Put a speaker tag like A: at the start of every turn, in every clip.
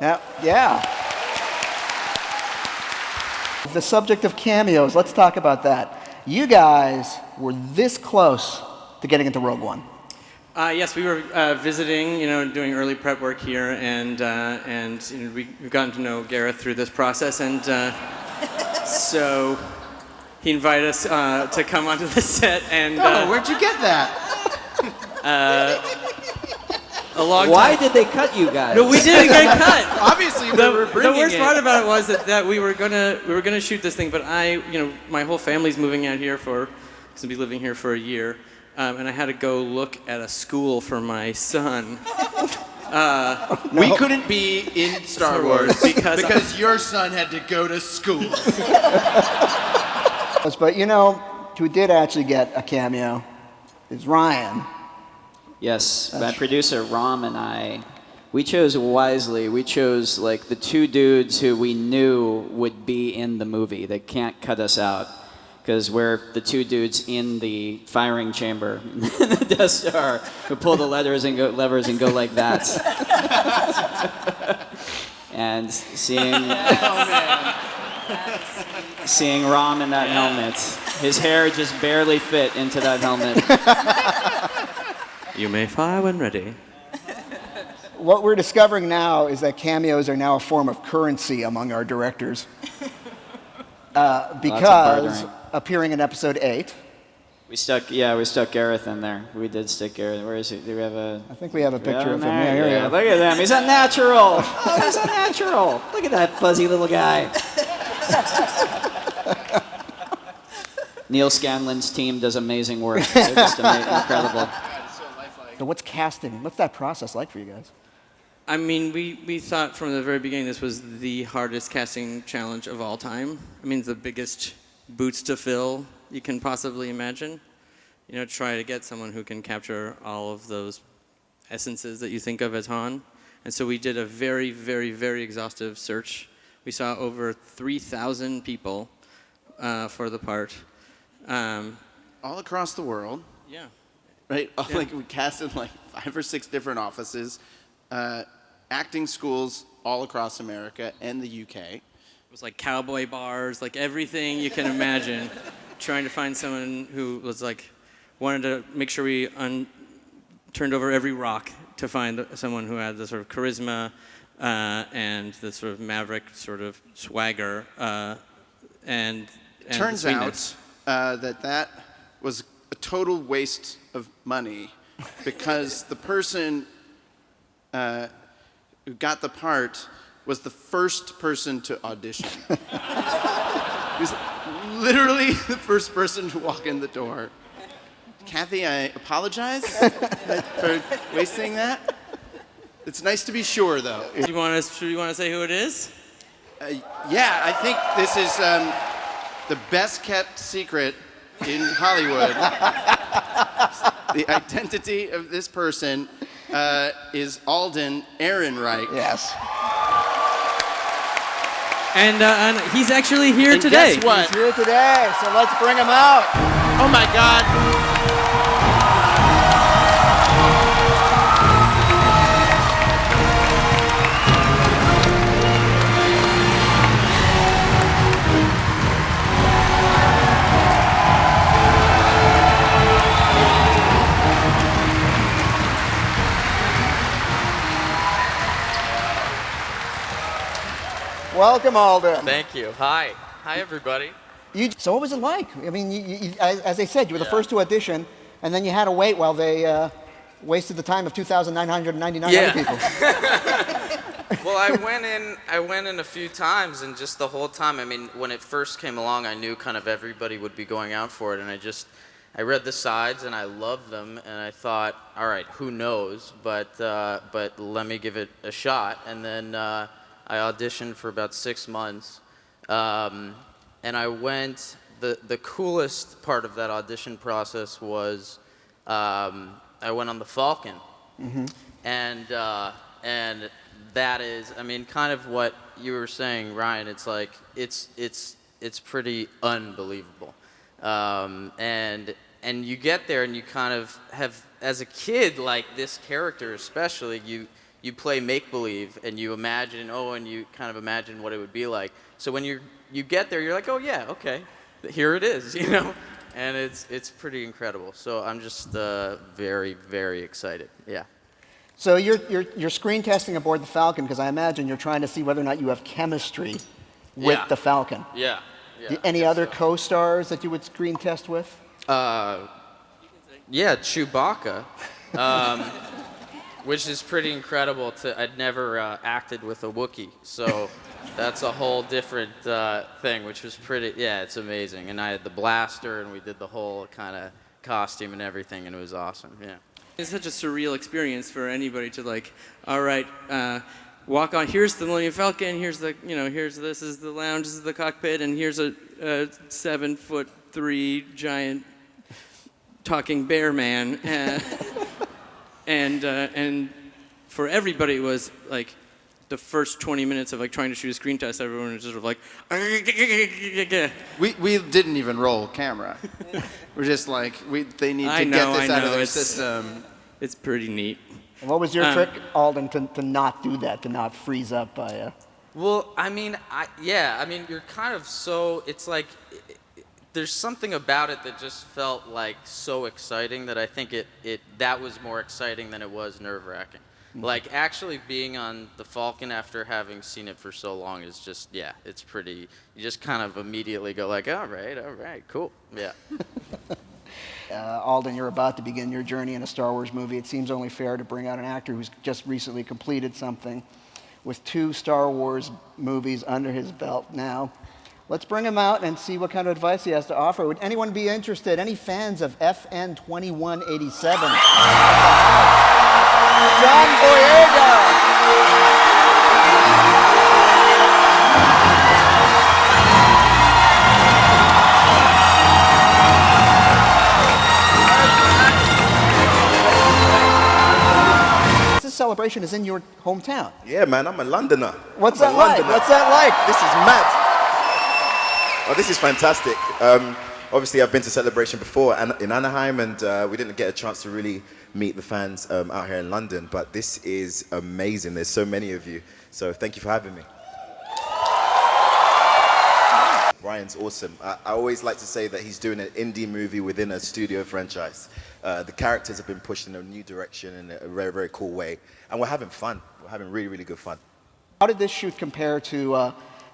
A: Yeah. The subject of cameos, let's talk about that. You guys were this close to getting into Rogue One.
B: Yes, we were visiting, doing early prep work here, and we've gotten to know Gareth through this process, and so he invited us to come onto the set, and...
C: where'd you get that?
B: A long
D: Why
B: time.
D: did they cut you guys?
B: No, we didn't get cut.
C: Obviously, we were bringing
B: the worst
C: it.
B: part about it was that we were gonna shoot this thing, but my whole family's moving out here because I'll be living here for a year, and I had to go look at a school for my son.
C: We couldn't be in Star Wars
B: because
C: your son had to go to school.
A: But who did actually get a cameo is Ryan.
D: Yes, my producer Ram and I, we chose wisely. We chose like the two dudes who we knew would be in the movie. They can't cut us out because we're the two dudes in the firing chamber in the Death Star who pull the levers and go like that. And seeing Ram in that helmet, his hair just barely fit into that helmet.
B: You may fire when ready.
A: What we're discovering now is that cameos are now a form of currency among our directors. Because appearing in episode 8.
D: We stuck Gareth in there. We did stick Gareth. Where is he? Do we have a...
A: I think we have a picture of him.
D: Yeah,
A: Here you go.
D: look at him. He's a natural. Oh, he's a natural. Look at that fuzzy little guy. Neil Scanlon's team does amazing work. They're just incredible.
A: So what's casting? What's that process like for you guys?
B: I mean, we thought from the very beginning this was the hardest casting challenge of all time. I mean, the biggest boots to fill you can possibly imagine. Try to get someone who can capture all of those essences that you think of as Han. And so we did a very, very, very exhaustive search. We saw over 3,000 people for the part.
C: All across the world.
B: Yeah.
C: Right?
B: Yeah.
C: Like we cast in like 5 or 6 different offices, acting schools all across America and the UK.
B: It was like cowboy bars, like everything you can imagine. Trying to find someone who was wanted to make sure we turned over every rock to find someone who had the sort of charisma and the sort of maverick sort of swagger and
C: Turns
B: sweetness.
C: out that was a total waste of money because the person who got the part was the first person to audition. He was literally the first person to walk in the door. Kathy, I apologize for wasting that. It's nice to be sure, though.
B: Do you want to say who it is?
C: Yeah, I think this is the best kept secret in Hollywood. The identity of this person is Alden Ehrenreich.
A: Yes.
B: And he's actually here
C: And
B: today.
C: guess what?
A: He's here today, so let's bring him out.
C: Oh my God.
A: Welcome, Alden.
E: Thank you. Hi. Hi, everybody.
A: So what was it like? I mean, as I said, you were the first to audition, and then you had to wait while they wasted the time of 2,999 other people.
E: Well, I went in a few times, and just the whole time, I mean, when it first came along, I knew kind of everybody would be going out for it, and I read the sides, and I loved them, and I thought, all right, who knows, but let me give it a shot, and then I auditioned for about 6 months, and I went, the coolest part of that audition process was I went on the Falcon, and that is, I mean, kind of what you were saying, Ryan. It's like it's pretty unbelievable, and you get there and you kind of have, as a kid, like this character especially, you you play make-believe and you imagine, and you kind of imagine what it would be like. So when you get there, you're like, oh yeah, okay, here it is, you know? And it's pretty incredible. So I'm just very, very excited, yeah.
A: So you're screen testing aboard the Falcon because I imagine you're trying to see whether or not you have chemistry with the Falcon.
E: Yeah.
A: Any other co-stars that you would screen test with?
E: Yeah, Chewbacca, which is pretty incredible. I'd never acted with a Wookiee, so that's a whole different thing, which was pretty. Yeah, it's amazing. And I had the blaster, and we did the whole kind of costume and everything, and it was awesome. Yeah.
B: It's such a surreal experience for anybody to like, all right, walk on, here's the Millennium Falcon, here's the, this is the lounge, this is the cockpit, and here's a 7'3" giant talking bear man. And for everybody, it was like the first 20 minutes of like trying to shoot a screen test, everyone was sort of like,
C: We didn't even roll camera. We're just like, they need to get this out of their system.
B: It's pretty neat.
A: And what was your trick, Alden, to not do that, to not freeze up by a...
E: Well, I mean, you're kind of so, it's like, there's something about it that just felt like so exciting that I think that was more exciting than it was nerve-wracking. Like, actually being on the Falcon after having seen it for so long is just, it's pretty, you just kind of immediately go like, all right, cool, yeah.
A: Alden, you're about to begin your journey in a Star Wars movie. It seems only fair to bring out an actor who's just recently completed something with 2 Star Wars movies under his belt now. Let's bring him out and see what kind of advice he has to offer. Would anyone be interested? Any fans of FN 2187? John Boyega. This celebration is in your hometown.
F: Yeah, man, I'm a Londoner.
A: What's that like? What's that like?
F: This is mad. Oh, this is fantastic. Obviously, I've been to Celebration before in Anaheim, and we didn't get a chance to really meet the fans out here in London, but this is amazing. There's so many of you, so thank you for having me. Ryan's awesome. I always like to say that he's doing an indie movie within a studio franchise. The characters have been pushed in a new direction in a very, very cool way, and we're having fun. We're having really, really good fun.
A: How did this shoot compare to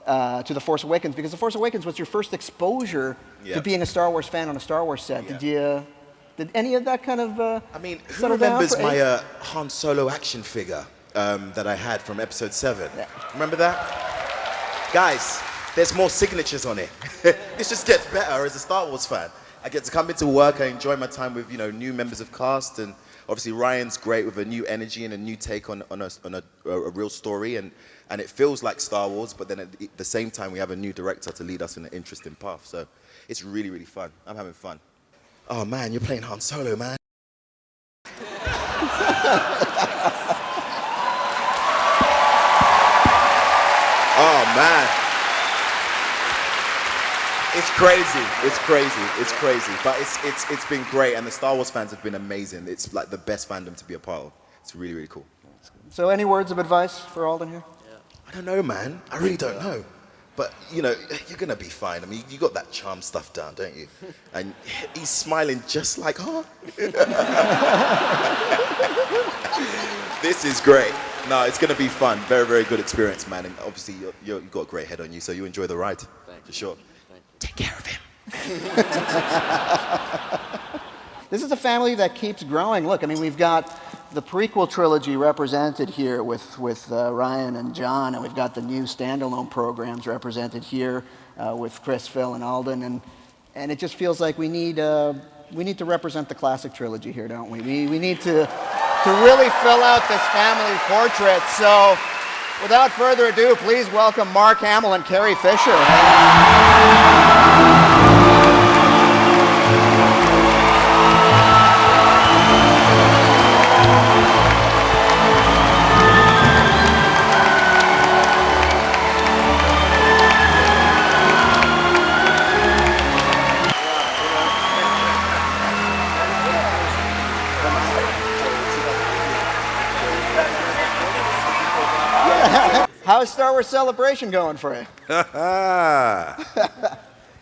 A: The Force Awakens? Because The Force Awakens was your first exposure to being a Star Wars fan on a Star Wars set. Did any of that kind of
F: I mean, who remembers my Han Solo action figure that I had from Episode 7? Yeah. Remember that? Guys, there's more signatures on it. This just gets better as a Star Wars fan. I get to come into work, I enjoy my time with new members of cast, and obviously Ryan's great with a new energy and a new take on a real story, and it feels like Star Wars, but then at the same time we have a new director to lead us in an interesting path. So it's really, really fun. I'm having fun. Oh man, you're playing Han Solo, man. Oh man. It's crazy. It's crazy. It's crazy. But it's been great, and the Star Wars fans have been amazing. It's like the best fandom to be a part of. It's really, really cool.
A: So any words of advice for Alden here?
F: I don't know, man. I really don't know. But, you're going to be fine. I mean, you got that charm stuff down, don't you? And he's smiling just like, This is great. No, it's going to be fun. Very, very good experience, man. And obviously, you've got a great head on you, so you enjoy the ride. For sure. Take care of him.
A: This is a family that keeps growing. Look, I mean, we've got the prequel trilogy represented here with Rian and John, and we've got the new standalone programs represented here with Chris, Phil, and Alden, and it just feels like we need to represent the classic trilogy here, don't we? We need to really fill out this family portrait. So, without further ado, please welcome Mark Hamill and Carrie Fisher. How's Star Wars Celebration going for you?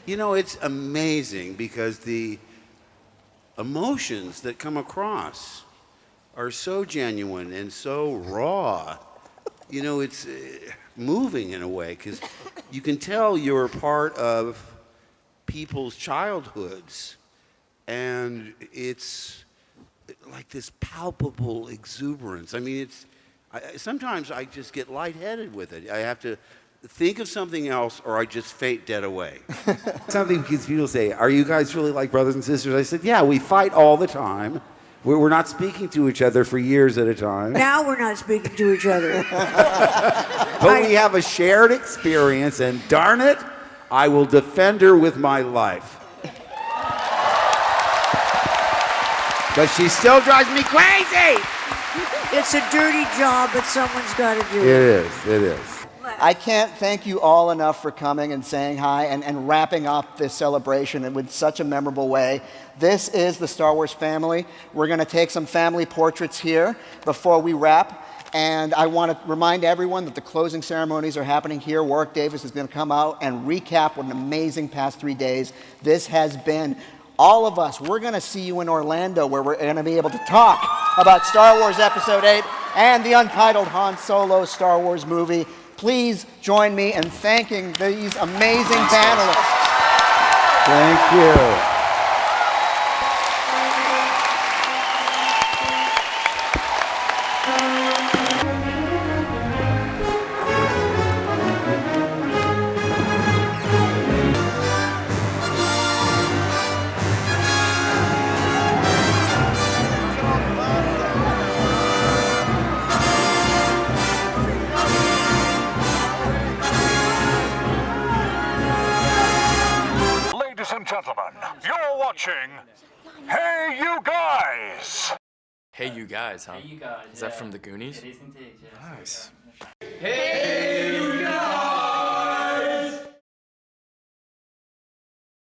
G: You know, it's amazing because the emotions that come across are so genuine and so raw. You know, it's moving in a way because you can tell you're part of people's childhoods, and it's like this palpable exuberance. I mean, sometimes I just get lightheaded with it. I have to think of something else, or I just faint dead away.
H: Something because people say, "Are you guys really like brothers and sisters?" I said, "Yeah, we fight all the time. We're not speaking to each other for years at a time.
I: Now we're not speaking to each other.
H: But we have a shared experience, and darn it, I will defend her with my life." But she still drives me crazy.
I: It's a dirty job, but someone's got to do
H: It is.
A: I can't thank you all enough for coming and saying hi and wrapping up this celebration in such a memorable way. This is the Star Wars family. We're going to take some family portraits here before we wrap. And I want to remind everyone that the closing ceremonies are happening here. Warwick Davis is going to come out and recap what an amazing past 3 days this has been. All of us, we're going to see you in Orlando, where we're going to be able to talk about Star Wars Episode 8 and the untitled Han Solo Star Wars movie. Please join me in thanking these amazing panelists.
H: Thank you.
J: Ladies and gentlemen, you're watching Hey You Guys!
K: Hey You Guys, huh?
L: Hey You Guys.
K: Is that from the Goonies?
L: It is indeed, yes.
K: Nice.
L: Hey